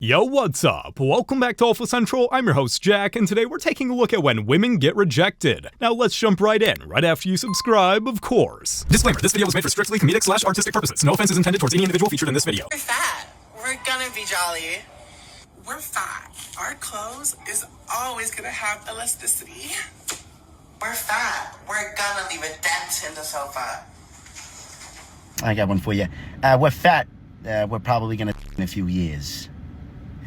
Yo, what's up? Welcome back to Alpha Central. I'm your host, Jack, and today we're taking a look at when women get rejected. Now let's jump right in, right after you subscribe, of course. Disclaimer, this video was made for strictly comedic/artistic purposes. No offense is intended towards any individual featured in this video. We're fat. We're gonna be jolly. We're fat. Our clothes is always gonna have elasticity. We're fat. We're gonna leave a dent in the sofa. I got one for you. We're fat. We're probably gonna in a few years.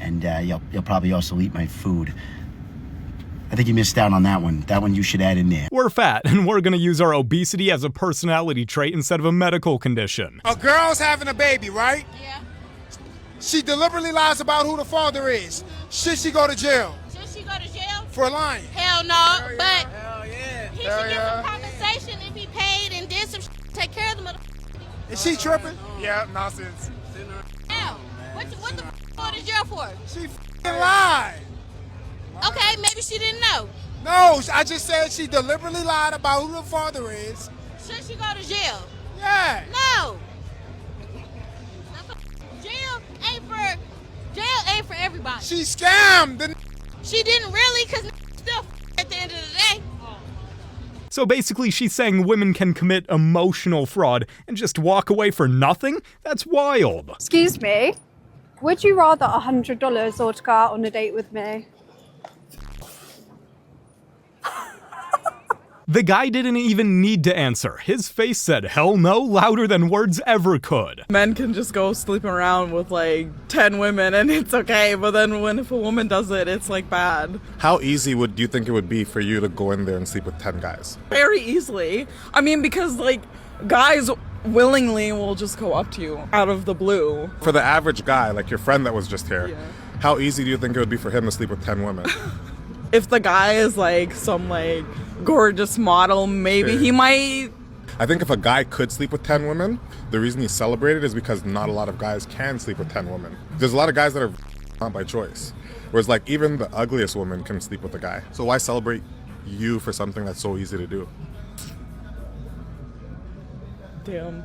And you'll probably also eat my food. I think you missed out on that one. That one you should add in there. We're fat, and we're gonna use our obesity as a personality trait instead of a medical condition. A girl's having a baby, right? Yeah. She deliberately lies about who the father is. Should she go to jail? Should she go to jail? For lying? Hell no, but Hell yeah. he should get some compensation and be paid and did some take care of the mother. Is she tripping? Yeah, nonsense. Hell, what the going to jail for? She f***ing lied. Okay, maybe she didn't know. No, I just said she deliberately lied about who the father is. Should she go to jail? Yeah. No. Jail ain't for everybody. She scammed. She didn't really, because still at the end of the day. So basically she's saying women can commit emotional fraud and just walk away for nothing? That's wild. Excuse me, would you rather $100 or to go out on a date with me? The guy didn't even need to answer. His face said hell no louder than words ever could. Men can just go sleeping around with like 10 women and it's okay, but then if a woman does it, it's like bad. How easy would you think it would be for you to go in there and sleep with 10 guys? Very easily. I mean, because like guys willingly will just go up to you out of the blue. For the average guy, like your friend that was just here, Yeah. How easy do you think it would be for him to sleep with 10 women? If the guy is like some like gorgeous model, maybe he might. I think if a guy could sleep with 10 women, the reason he's celebrated is because not a lot of guys can sleep with 10 women. There's a lot of guys that are not by choice. Whereas like even the ugliest woman can sleep with a guy. So why celebrate you for something that's so easy to do? Damn.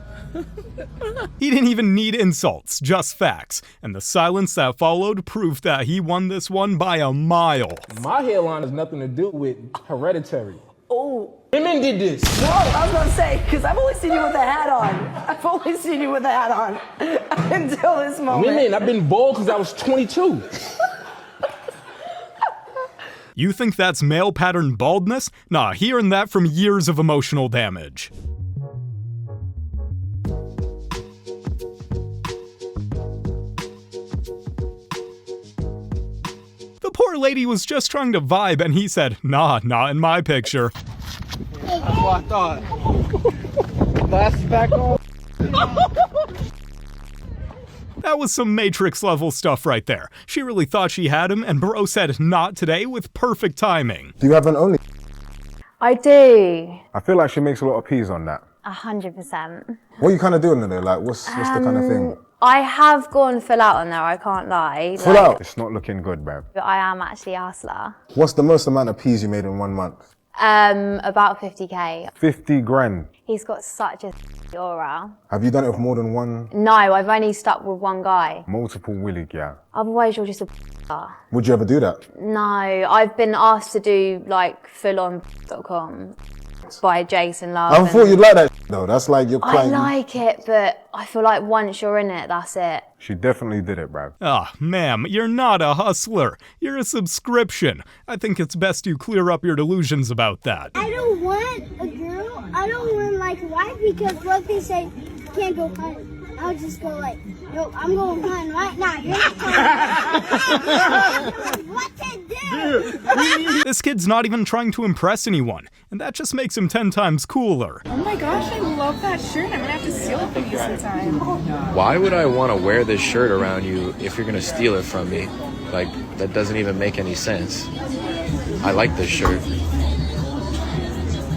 He didn't even need insults, just facts. And the silence that followed proved that he won this one by a mile. My hairline has nothing to do with hereditary. Oh. Women did this. No, I was gonna say, because I've only seen you with a hat on. I've only seen you with a hat on until this moment. Women, I've been bald since I was 22. You think that's male pattern baldness? Nah, hearing that from years of emotional damage. The poor lady was just trying to vibe and he said, nah, not in my picture. That's what I thought. That's back on. That was some Matrix level stuff right there. She really thought she had him and bro said not today with perfect timing. Do you have an only? I do. I feel like she makes a lot of peas on that. 100%. What are you kind of doing in there? Like, what's the kind of thing? I have gone full out on there, I can't lie. Full out? It's not looking good, babe. But I am actually a hustler. What's the most amount of peas you made in 1 month? About 50k. 50 grand. He's got such a aura. Have you done it with more than one? No, I've only stuck with one guy. Multiple willy, yeah. Otherwise you're just a Would you ever do that? No, I've been asked to do like full-on.com by Jason Love. I thought you'd like that though. That's like you're quite... I like it, but I feel like once you're in it, that's it. She definitely did it, bruv. Ah, ma'am, you're not a hustler. You're a subscription. I think it's best you clear up your delusions about that. I don't want a girl. I don't want like a wife because what they say, you can't go hunting. I'll just go like, yo, I'm going hunting right now. You're not hunting. What to do? This kid's not even trying to impress anyone, and that just makes him 10 times cooler. Oh my gosh, I love that shirt. I'm gonna have to steal it from you sometime. Why would I want to wear this shirt around you if you're gonna steal it from me? Like, that doesn't even make any sense. I like this shirt.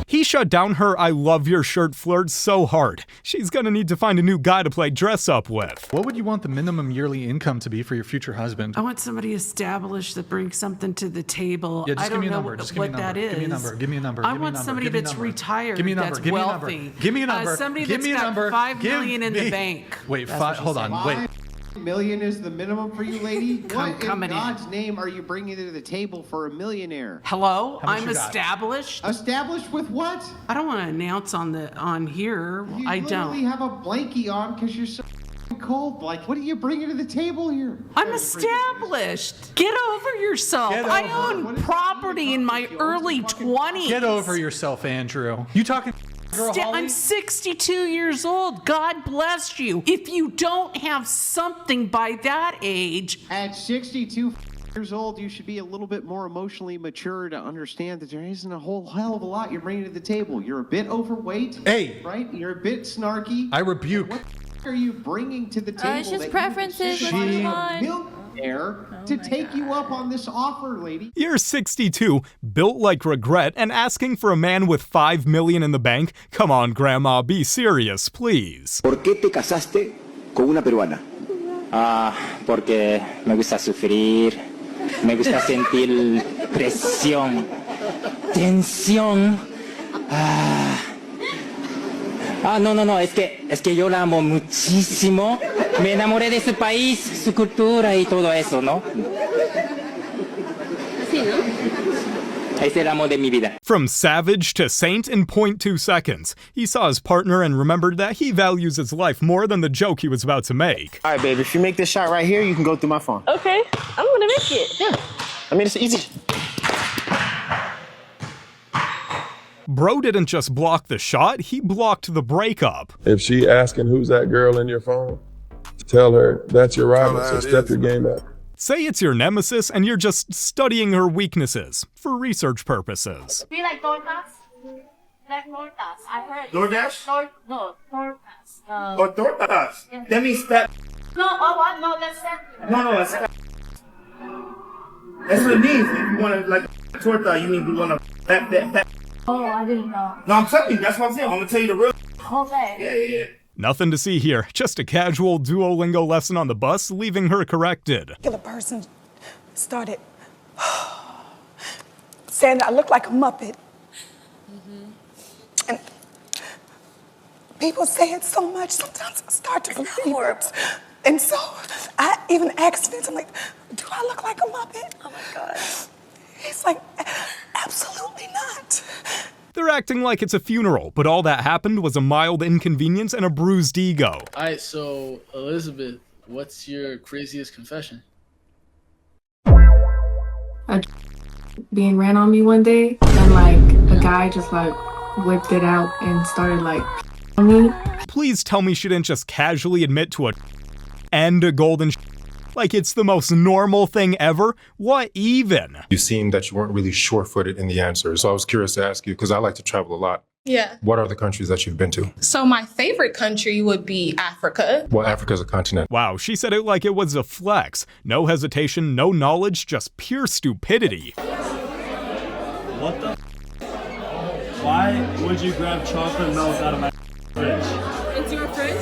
He shut down her I love your shirt flirt so hard. She's gonna need to find a new guy to play dress up with. What would you want the minimum yearly income to be for your future husband? I want somebody established that brings something to the table. Yeah, just I give don't me a know number. Just give me a what number. that is. Give me a number. Give me a number. I want somebody that's retired, give me a number. that's Give me a number. wealthy. Give me a number. Somebody Give that's me a got number. $5 million in Give the me- bank. Wait, That's what she hold said. on. Wait. million is the minimum for you, lady? What in coming in. God's name are you bringing to the table for a millionaire? Hello, How much I'm you got? established. Established with what? I don't want to announce on here. You I literally don't. have a blankie on because you're so cold. Like, what are you bringing to the table here? I'm established. Get over yourself. Get I over own property in my early 20s. Get over yourself, Andrew. You talking girl Holly? I'm 62 years old. God bless you. If you don't have something by that age. At 62 years old, you should be a little bit more emotionally mature to understand that there isn't a whole hell of a lot you're bringing to the table. You're a bit overweight. Hey. Right? You're a bit snarky. I rebuke. What are you bringing to the table? It's just that preferences. You Let's move a on. millionaire to take you up on this offer, lady. You're 62, built like regret, and asking for a man with $5 million in the bank? Come on, Grandma, be serious, please. ¿Por qué te casaste con una peruana? Porque me gusta sufrir, me gusta sentir presión, tensión. No, es que yo la amo muchísimo. Me enamoré de su país, su cultura y todo eso, ¿no? Sí, ¿no? Es el amor de mi vida. From savage to saint in 0.2 seconds, he saw his partner and remembered that he values his life more than the joke he was about to make. All right, babe, if you make this shot right here, you can go through my phone. Okay, I'm gonna make it. Yeah. I mean, it's easy. Bro didn't just block the shot, he blocked the breakup. If she asking who's that girl in your phone, tell her that's your rival, so step your game up. Say it's your nemesis and you're just studying her weaknesses for research purposes. Do you like tortas? Like tortas. I heard. DoorDash? No, tortas. Or tortas? Yeah. That means fat. No, oh what? No, that's that. No, that's fat. That's what it means. If you want to, like, torta, you mean you want to fat. Oh, I didn't know. No, I'm telling you, that's what I'm saying. I'm going to tell you the real. Okay. Yeah. Nothing to see here, just a casual Duolingo lesson on the bus, leaving her corrected. The person started saying that I look like a Muppet. And people say it so much, sometimes I start to believe it. And so I even asked Vince, I'm like, do I look like a Muppet? Oh my God. He's like, absolutely not. They're acting like it's a funeral, but all that happened was a mild inconvenience and a bruised ego. Alright, so Elizabeth, what's your craziest confession? Being ran on me one day, and like a guy just like whipped it out and started like on me. Please tell me she didn't just casually admit to a and a golden like it's the most normal thing ever? What even? You seemed that you weren't really sure-footed in the answer, so I was curious to ask you, because I like to travel a lot. Yeah. What are the countries that you've been to? So my favorite country would be Africa. Well, Africa's a continent. Wow, she said it like it was a flex. No hesitation, no knowledge, just pure stupidity. What the? Why would you grab chocolate milk out of my fridge? It's your fridge?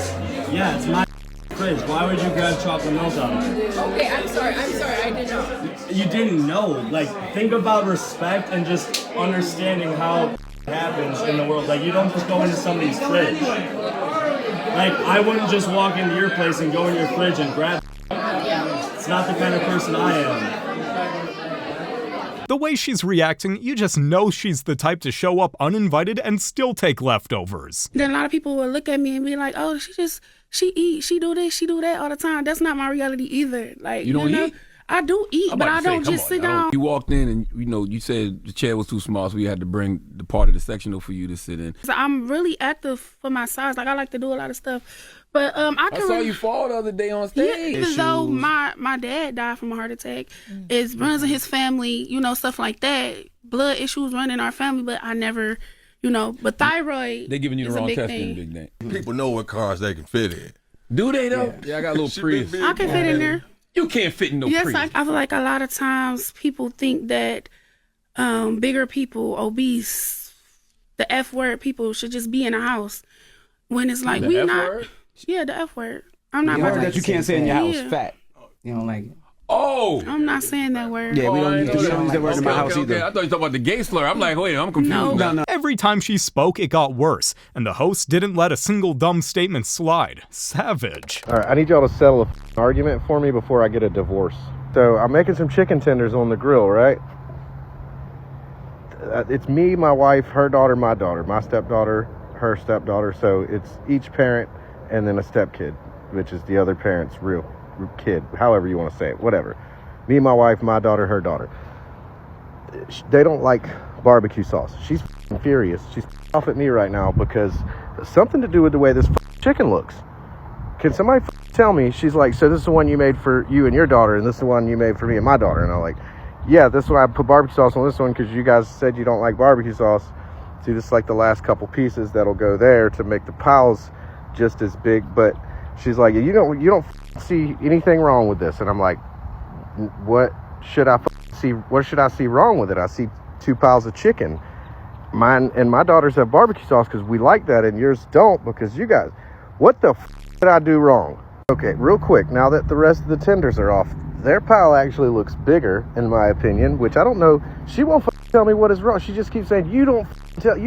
Yeah, it's my fridge. Why would you grab chocolate milk out of it? Okay, I'm sorry, I didn't know. You didn't know. Like, think about respect and just understanding how happens in the world. Like, you don't just go into somebody's fridge. Like, I wouldn't just walk into your place and go in your fridge and grab. It's not the kind of person I am. The way she's reacting, you just know she's the type to show up uninvited and still take leftovers. Then a lot of people will look at me and be like, oh, she eat, she do this, she do that all the time. That's not my reality either. Like, you don't know, eat? I do eat, but I don't just sit down. You walked in and, you said the chair was too small, so you had to bring the part of the sectional for you to sit in. So I'm really active for my size. Like, I like to do a lot of stuff. But I saw you fall the other day on stage. Yeah, even though my dad died from a heart attack, it runs in his family, stuff like that. Blood issues run in our family, but I never, but thyroid. They giving you the wrong test in big name. People know what cars they can fit in. Do they though? Yeah, I got a little Prius. I can fit in there. You can't fit in no Prius. Yes, I feel like a lot of times people think that bigger people, obese, the F word people should just be in a house. When it's like, we not. Yeah, the F word. I'm not The about word to. that you can't say in your house, Yeah. fat. You don't like it. Oh! I'm not saying that word. Yeah, we don't use that word in my house either. I thought you were talking about the gay slur. I'm like, wait, I'm confused. No. Every time she spoke, it got worse, and the host didn't let a single dumb statement slide. Savage. All right, I need y'all to settle an argument for me before I get a divorce. So I'm making some chicken tenders on the grill, right? It's me, my wife, her daughter, my daughter, my stepdaughter, her stepdaughter. So it's each parent and then a stepkid, which is the other parent's real kid, however you want to say it, whatever. Me, my wife, my daughter, her daughter. They don't like barbecue sauce. She's furious. She's off at me right now because it's something to do with the way this chicken looks. Can somebody tell me? She's like, so this is the one you made for you and your daughter, and this is the one you made for me and my daughter. And I'm like, yeah, this one I put barbecue sauce on this one because you guys said you don't like barbecue sauce. See, this is like the last couple pieces that'll go there to make the piles just as big. But she's like, you don't see anything wrong with this. And I'm like, what should I see? What should I see wrong with it? I see 2 piles of chicken. Mine and my daughters have barbecue sauce because we like that, and yours don't because you guys. What the did I do wrong? Okay, real quick, now that the rest of the tenders are off, their pile actually looks bigger, in my opinion, which I don't know. She won't tell me what is wrong. She just keeps saying, you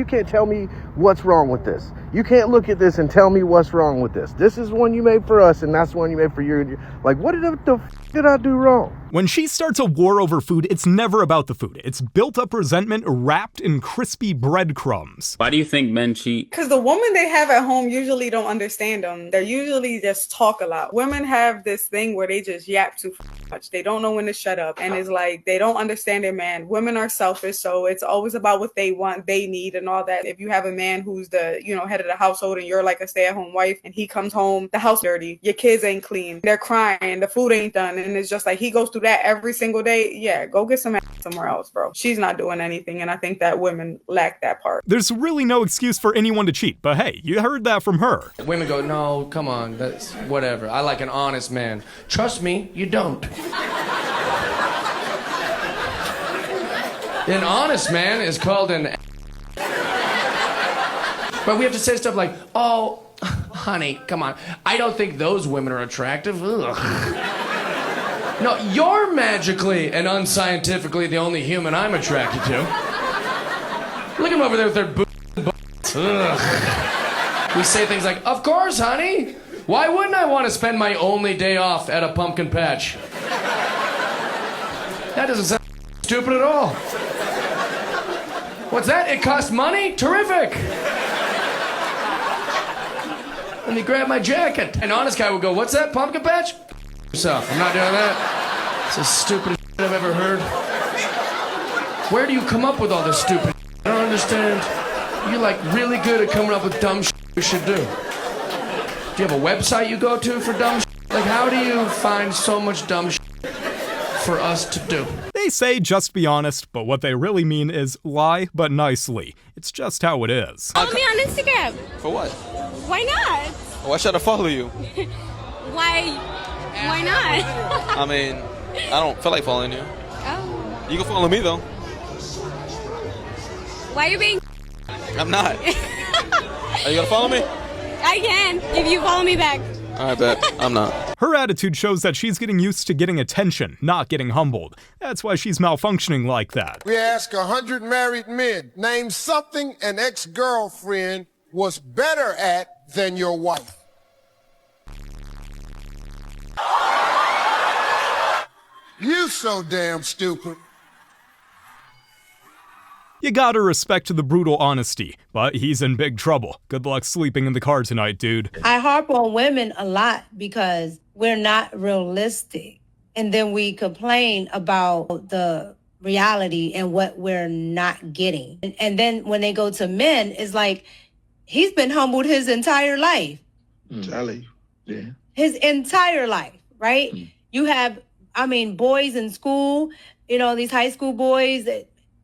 can't tell me what's wrong with this. You can't look at this and tell me what's wrong with this. This is one you made for us, and that's one you made for you. Like, what did I do wrong? When she starts a war over food, it's never about the food. It's built-up resentment wrapped in crispy breadcrumbs. Why do you think men cheat? Because the woman they have at home usually don't understand them. They usually just talk a lot. Women have this thing where they just yap too much. They don't know when to shut up. And it's like, they don't understand their man. Women are selfish, so it's always about what they want, they need, and all that. If you have a man who's the, head of the household and you're like a stay-at-home wife and he comes home, the house dirty, your kids ain't clean, they're crying, the food ain't done, and it's just like he goes through that every single day. Yeah, go get some ass somewhere else, bro. She's not doing anything, and I think that women lack that part. There's really no excuse for anyone to cheat, but hey, you heard that from her. Women go, no, come on, that's whatever. I like an honest man. Trust me, you don't. An honest man is called an. But we have to say stuff like, oh, honey, come on. I don't think those women are attractive. Ugh. No, you're magically and unscientifically the only human I'm attracted to. Look at them over there with their boots. Ugh. We say things like, of course, honey. Why wouldn't I want to spend my only day off at a pumpkin patch? That doesn't sound stupid at all. What's that? It costs money? Terrific. Let me grab my jacket. An honest guy would go, what's that, pumpkin patch? Yourself. I'm not doing that. It's the stupidest shit I've ever heard. Where do you come up with all this stupid shit? I don't understand. You're like really good at coming up with dumb shit you should do. Do you have a website you go to for dumb shit? Like, how do you find so much dumb shit for us to do? They say just be honest, but what they really mean is lie, but nicely. It's just how it is. Follow me on Instagram. For what? Why not? Why should I follow you? Why not? I mean, I don't feel like following you. Oh. You can follow me though. Why are you being? I'm not. Are you gonna follow me? I can, if you follow me back. I bet. I'm not. Her attitude shows that she's getting used to getting attention, not getting humbled. That's why she's malfunctioning like that. We ask 100 married men, name something an ex-girlfriend was better at than your wife. You so damn stupid. You gotta respect the brutal honesty, but he's in big trouble. Good luck sleeping in the car tonight, dude. I harp on women a lot because we're not realistic. And then we complain about the reality and what we're not getting. And then when they go to men, it's like, he's been humbled his entire life. Charlie, yeah. His entire life, right? You have, boys in school, these high school boys,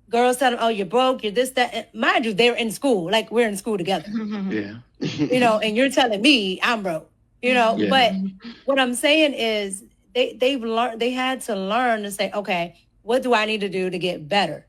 girls tell them, oh, you're broke, you're this, that. Mind you, they're in school, like we're in school together. Yeah. And you're telling me I'm broke, Yeah. But what I'm saying is they had to learn to say, okay, what do I need to do to get better?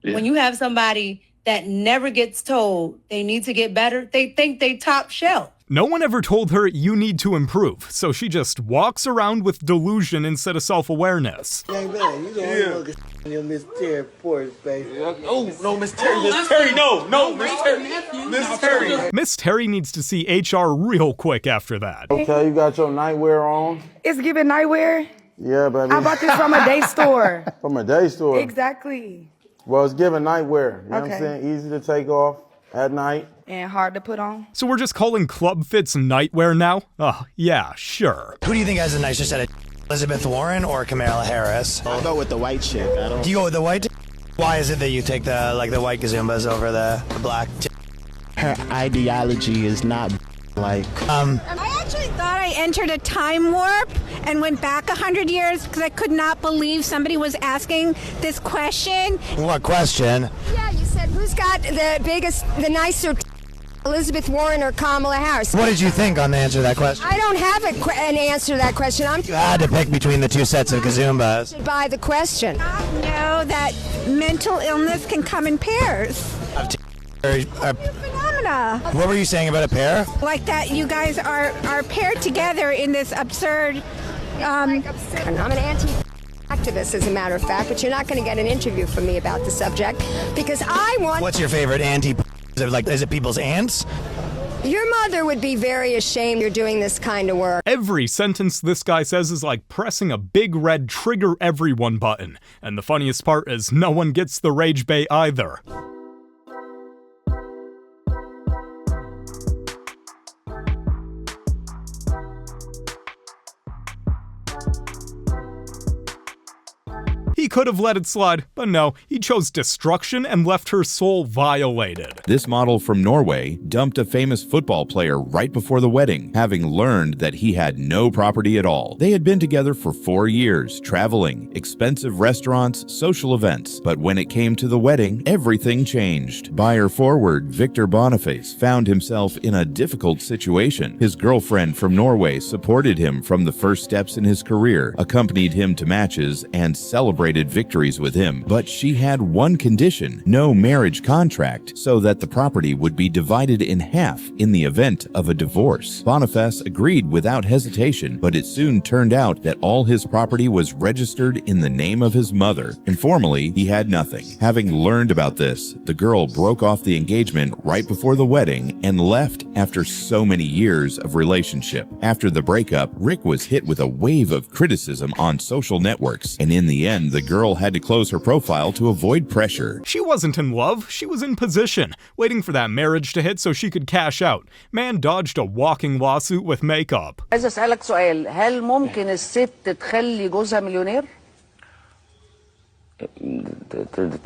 Yeah. When you have somebody that never gets told they need to get better, they think they top shelf. No one ever told her you need to improve, so she just walks around with delusion instead of self-awareness. Young man, you don't look at your Miss Terry porch, baby. Oh, no, Miss Terry, Miss Terry, no, Miss Terry, Miss Terry. Miss Terry needs to see HR real quick after that. Okay, you got your nightwear on? It's giving nightwear. Yeah, baby. I bought this from a day store. From a day store? Exactly. Well, it's giving nightwear. You know what I'm Okay. saying? Easy to take off at night. And hard to put on. So we're just calling club fits nightwear now? Oh, yeah, sure. Who do you think has the nicest set of Elizabeth Warren or Kamala Harris? I'll go with the white chick. Do you go with the white? Why is it that you take the white gazumbas over the black? Her ideology is not like. I actually thought I entered a time warp and went back 100 years because I could not believe somebody was asking this question. What question? Yeah, you said who's got the nicer Elizabeth Warren or Kamala Harris? What did you think on the answer to that question? I don't have an answer to that question. You had to pick between the two sets of gazumbas. By the question. I know that mental illness can come in pairs. Phenomena. What were you saying about a pair? Like that you guys are paired together in this absurd. And I'm an anti-activist, as a matter of fact, but you're not going to get an interview from me about the subject because I want. What's your favorite anti? Is it people's ants? Your mother would be very ashamed you're doing this kind of work. Every sentence this guy says is like pressing a big red trigger everyone button. And the funniest part is no one gets the rage bait either. He could have let it slide, but no, he chose destruction and left her soul violated. This model from Norway dumped a famous football player right before the wedding, having learned that he had no property at all. They had been together for 4 years, traveling, expensive restaurants, social events. But when it came to the wedding, everything changed. Buyer forward Victor Boniface found himself in a difficult situation. His girlfriend from Norway supported him from the first steps in his career, accompanied him to matches, and celebrated victories with him, but she had one condition: no marriage contract, so that the property would be divided in half in the event of a divorce. Boniface agreed without hesitation, but it soon turned out that all his property was registered in the name of his mother. Informally, he had nothing. Having learned about this, the girl broke off the engagement right before the wedding and left after so many years of relationship. After the breakup, Rick was hit with a wave of criticism on social networks, and in the end, the girl had to close her profile to avoid pressure. She wasn't in love, she was in position, waiting for that marriage to hit so she could cash out. Man dodged a walking lawsuit with makeup. عايز أسألك سؤال، هل ممكن الست تخلي جوزها مليونير؟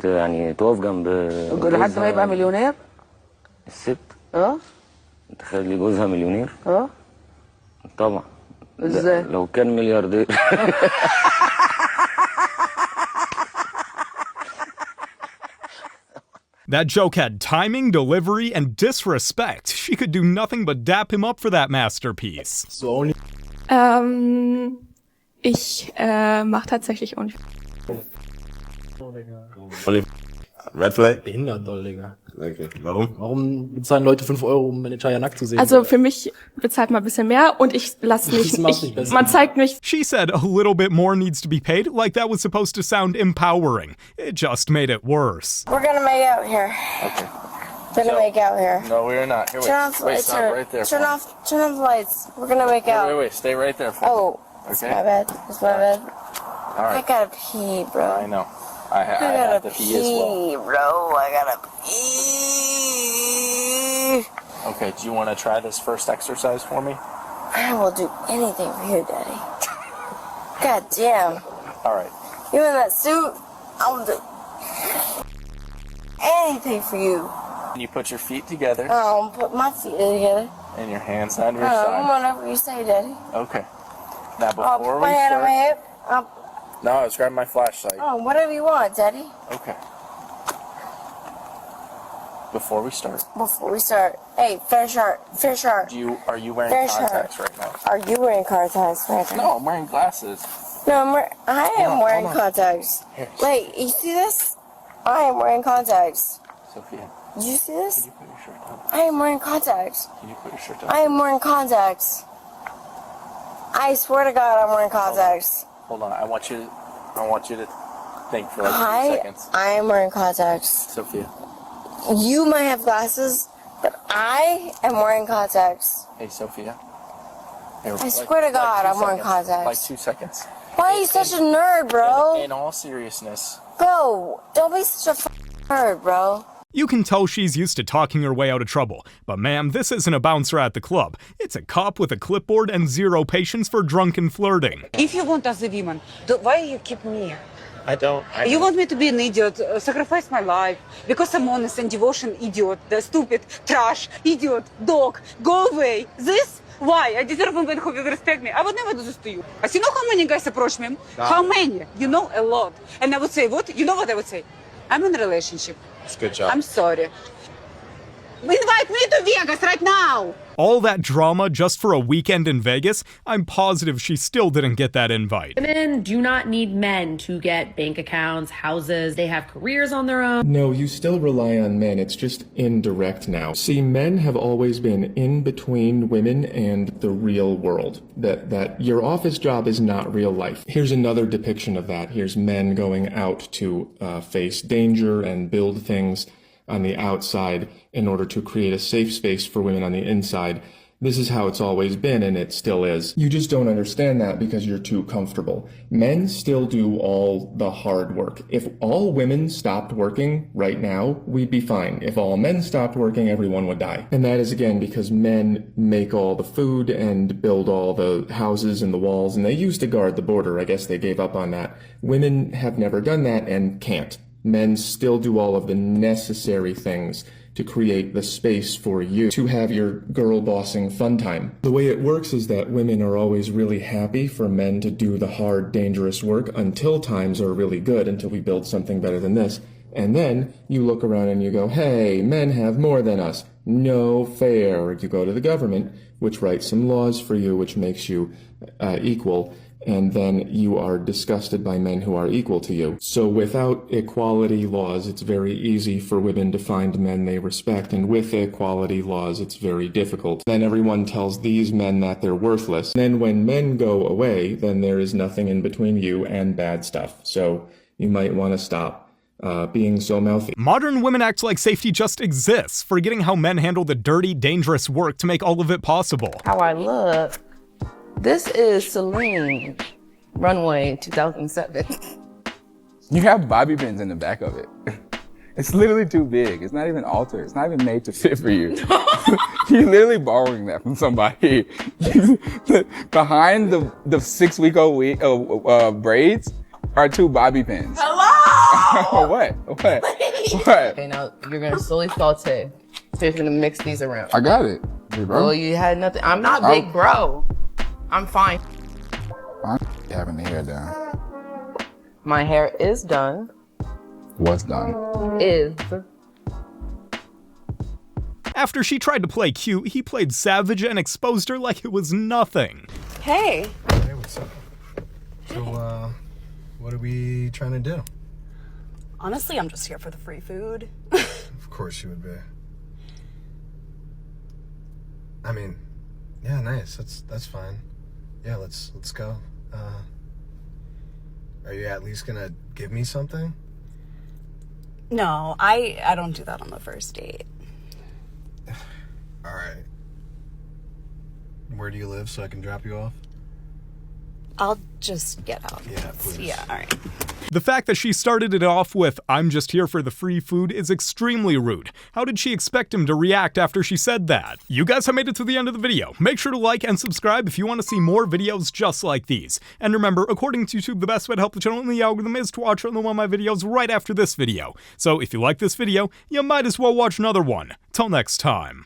يعني تقف جنب لحد ما يبقى مليونير؟ الست؟ اه تخلي جوزها مليونير؟ اه طبعا. ازاي؟ لو كان ملياردير. That joke had timing, delivery, and disrespect. She could do nothing but dap him up for that masterpiece. Ich mache tatsächlich OnlyFans. Red Flag? Behindert doll, Digga. Okay. Warum? Warum bezahlen Leute 5 Euro, um meine Chaya nackt zu sehen? Also für mich bezahlt man ein bisschen mehr und ich lasse mich, man zeigt mich. She said a little bit more needs to be paid, like that was supposed to sound empowering. It just made it worse. We're gonna make out here. Okay. We're gonna make out here. No, we're not. Here, Turn off the lights. stop right there. Turn off the lights. We're gonna make out. Wait, stay right there. Oh, okay. it's my bad. It's my bad. All right. I gotta pee, bro. I know. I have to pee as well. Bro. I gotta pee. Okay, do you want to try this first exercise for me? I will do anything for you, Daddy. God damn. All right. You in that suit? I will do anything for you. Can you put your feet together? Put my feet together. And your hands on your side. Whatever you say, Daddy. Okay. Now I'll before put my hand on my hip. No, I was grabbing my flashlight. Whatever you want, Daddy. Okay. Before we start. Hey, fair shark. Are you wearing contacts right now? Are you wearing contacts right now? No, I'm wearing glasses. No, I am wearing contacts. Here. Wait, you see this? I am wearing contacts. Sophia. Did you see this? Can you put your shirt down? I am wearing contacts. Can you put your shirt down? I am wearing contacts. I swear to God, I'm wearing contacts. Hold on. I want you to think for like 2 seconds. I am wearing contacts. Sophia. You might have glasses, but I am wearing contacts. Hey, Sophia. I swear to God, I'm wearing contacts. Like 2 seconds. Why are you such a nerd, bro? In all seriousness. Bro, don't be such a nerd, bro. You can tell she's used to talking her way out of trouble, but ma'am, this isn't a bouncer at the club. It's a cop with a clipboard and zero patience for drunken flirting. If you want as a woman, why you keep me? I don't. You want me to be an idiot, sacrifice my life, because I'm honest and devotion idiot, the stupid, trash, idiot, dog, go away. This? Why? I deserve women who will respect me. I would never do this to you. But you know how many guys approach me? How many? You know, a lot. And I would say, what? You know what I would say? I'm in a relationship. It's a good job. I'm sorry. Invite me to Vegas right now! All that drama just for a weekend in Vegas? I'm positive she still didn't get that invite. Women do not need men to get bank accounts, houses. They have careers on their own. No, you still rely on men. It's just indirect now. See, men have always been in between women and the real world. That your office job is not real life. Here's another depiction of that. Here's men going out to face danger and build things on the outside in order to create a safe space for women on the inside. This is how it's always been, and it still is. You just don't understand that because you're too comfortable. Men still do all the hard work. If all women stopped working right now, we'd be fine. If all men stopped working, everyone would die. And that is, again, because men make all the food and build all the houses and the walls, and they used to guard the border. I guess they gave up on that. Women have never done that and can't. Men still do all of the necessary things to create the space for you to have your girl bossing fun time. The way it works is that women are always really happy for men to do the hard, dangerous work until times are really good, until we build something better than this. And then you look around and you go, hey, men have more than us. No fair. You go to the government, which writes some laws for you, which makes you equal. And then you are disgusted by men who are equal to you. So without equality laws, it's very easy for women to find men they respect, and with equality laws, it's very difficult. Then everyone tells these men that they're worthless. Then when men go away, then there is nothing in between you and bad stuff. So you might want to stop being so mouthy. Modern women act like safety just exists, forgetting how men handle the dirty, dangerous work to make all of it possible. How I look. This is Celine Runway 2007. You have bobby pins in the back of it. It's literally too big. It's not even altered. It's not even made to fit for you. You're literally borrowing that from somebody. Behind the 6-week-old braids are 2 bobby pins. Hello! What? Okay, now you're gonna slowly saute. So you're gonna mix these around. I got it. Hey, bro. Well, you had nothing. I'm not big, bro. I'm fine. I'm having the hair done. My hair is done. What's done? Is. After she tried to play cute, he played savage and exposed her like it was nothing. Hey. Hey, what's up? So, what are we trying to do? Honestly, I'm just here for the free food. Of course you would be. I mean, yeah, nice. That's fine. Yeah, let's go. Are you at least gonna give me something? No, I don't do that on the first date. All right. Where do you live so I can drop you off? I'll just get out. Yeah, please. Yeah, all right. The fact that she started it off with, "I'm just here for the free food," is extremely rude. How did she expect him to react after she said that? You guys have made it to the end of the video. Make sure to like and subscribe if you want to see more videos just like these. And remember, according to YouTube, the best way to help the channel in the algorithm is to watch another one of my videos right after this video. So if you like this video, you might as well watch another one. Till next time.